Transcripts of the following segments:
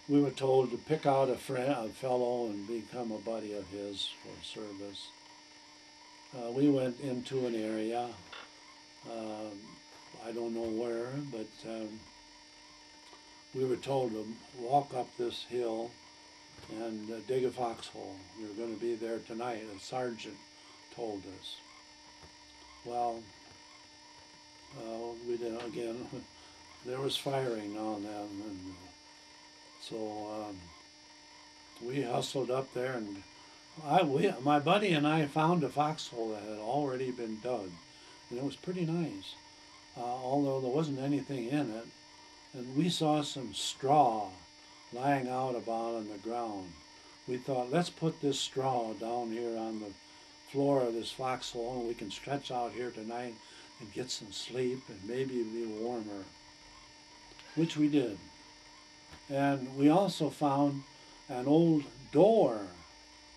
we were told to pick out a friend, a fellow, and become a buddy of his for service. We went into an area, um, I don't know where, but we were told to walk up this hill and dig a foxhole. We were going to be there tonight. A sergeant told us. Well, we did again. There was firing now and then, and so we hustled up there, and my buddy and I found a foxhole that had already been dug, and it was pretty nice, although there wasn't anything in it. And we saw some straw lying out about on the ground. We thought, let's put this straw down here on the floor of this foxhole, and we can stretch out here tonight and get some sleep and maybe be warmer, which we did. And we also found an old door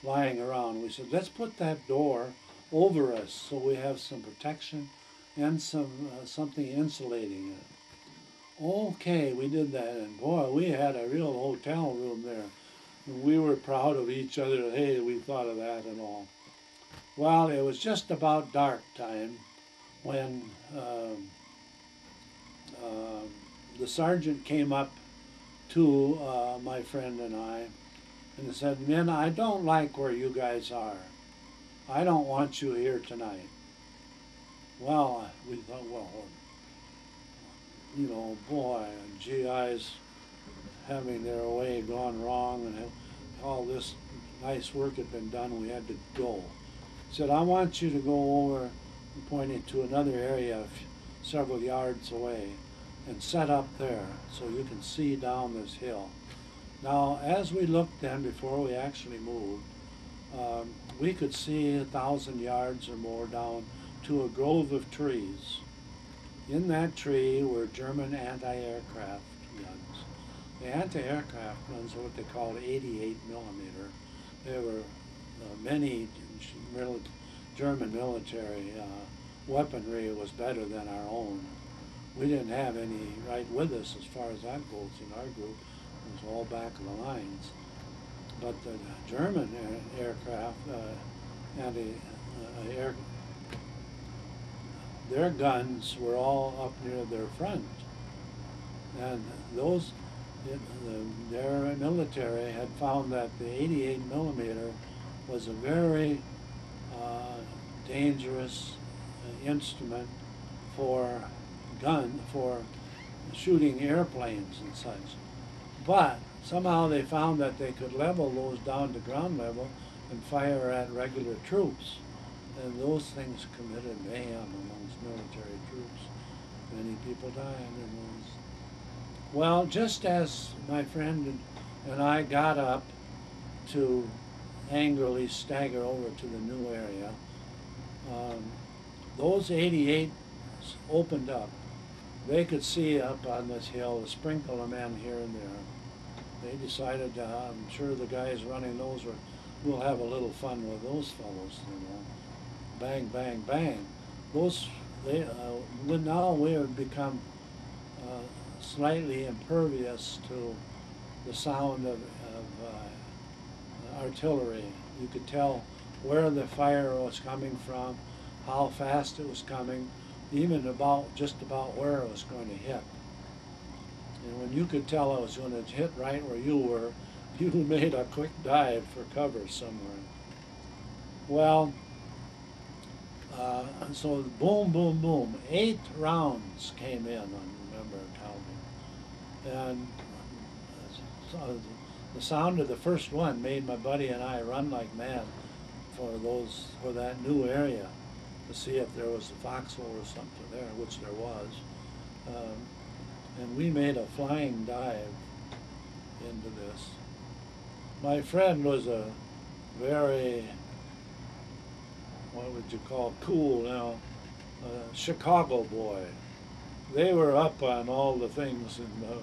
lying around. We said, let's put that door over us so we have some protection and something insulating it. Okay, we did that, and boy, we had a real hotel room there. And we were proud of each other. Hey, we thought of that and all. Well, it was just about dark time when uh, the sergeant came up to my friend and I and said, "Men, I don't like where you guys are. I don't want you here tonight." Well, we thought, well, boy, GIs having their way gone wrong, and all this nice work had been done, we had to go. He said, I want you to go over, pointing to another area several yards away, and set up there so you can see down this hill. Now, as we looked then, before we actually moved, we could see 1,000 yards or more down to a grove of trees. In that tree were German anti-aircraft guns. The anti-aircraft guns are what they called 88 millimeter. There were many German military weaponry was better than our own. We didn't have any right with us as far as that goes in our group. It was all back of the lines. But the German aircraft, anti-air, their guns were all up near their front, and their military had found that the 88 millimeter was a very dangerous instrument for shooting airplanes and such. But somehow they found that they could level those down to ground level and fire at regular troops. And those things committed mayhem amongst military troops. Many people died in those. Well, just as my friend and I got up to angrily stagger over to the new area, those 88s opened up. They could see up on this hill a sprinkle of men here and there. They decided, I'm sure the guys running those we'll have a little fun with those fellows, Bang, bang, bang. Now we have become slightly impervious to the sound of artillery. You could tell where the fire was coming from, how fast it was coming, even just about where it was going to hit. And when you could tell it was going to hit right where you were, you made a quick dive for cover somewhere. Well, so boom, boom, boom. 8 rounds came in, I remember counting. And the sound of the first one made my buddy and I run like mad for that new area to see if there was a foxhole or something there, which there was. And we made a flying dive into this. My friend was a very, what would you call, cool now, Chicago boy. They were up on all the things in the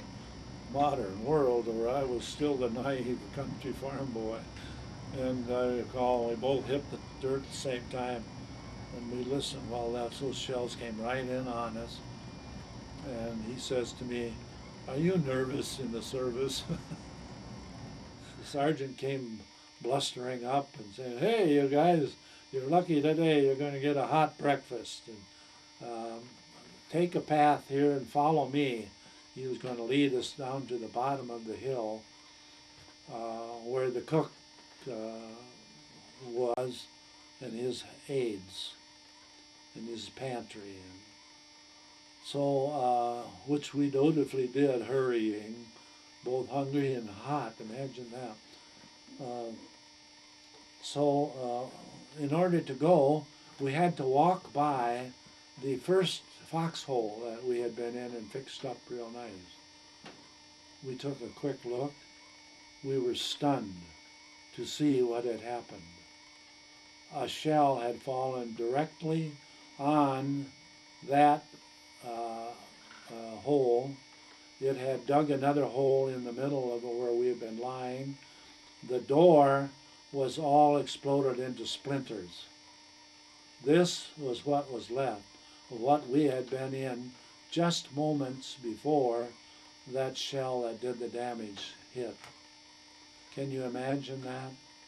modern world where I was still the naive country farm boy. And I recall we both hit the dirt at the same time, and we listened while those shells came right in on us. And he says to me, "Are you nervous in the service?" the sergeant came blustering up and saying, "Hey, you guys, you're lucky today. You're going to get a hot breakfast. And take a path here and follow me." He was going to lead us down to the bottom of the hill where the cook was and his aides and his pantry. And so, which we dutifully did, hurrying, both hungry and hot. Imagine that. In order to go, we had to walk by the first foxhole that we had been in and fixed up real nice. We took a quick look. We were stunned to see what had happened. A shell had fallen directly on that hole. It had dug another hole in the middle of where we had been lying. The door was all exploded into splinters. This was what was left of what we had been in just moments before that shell that did the damage hit. Can you imagine that?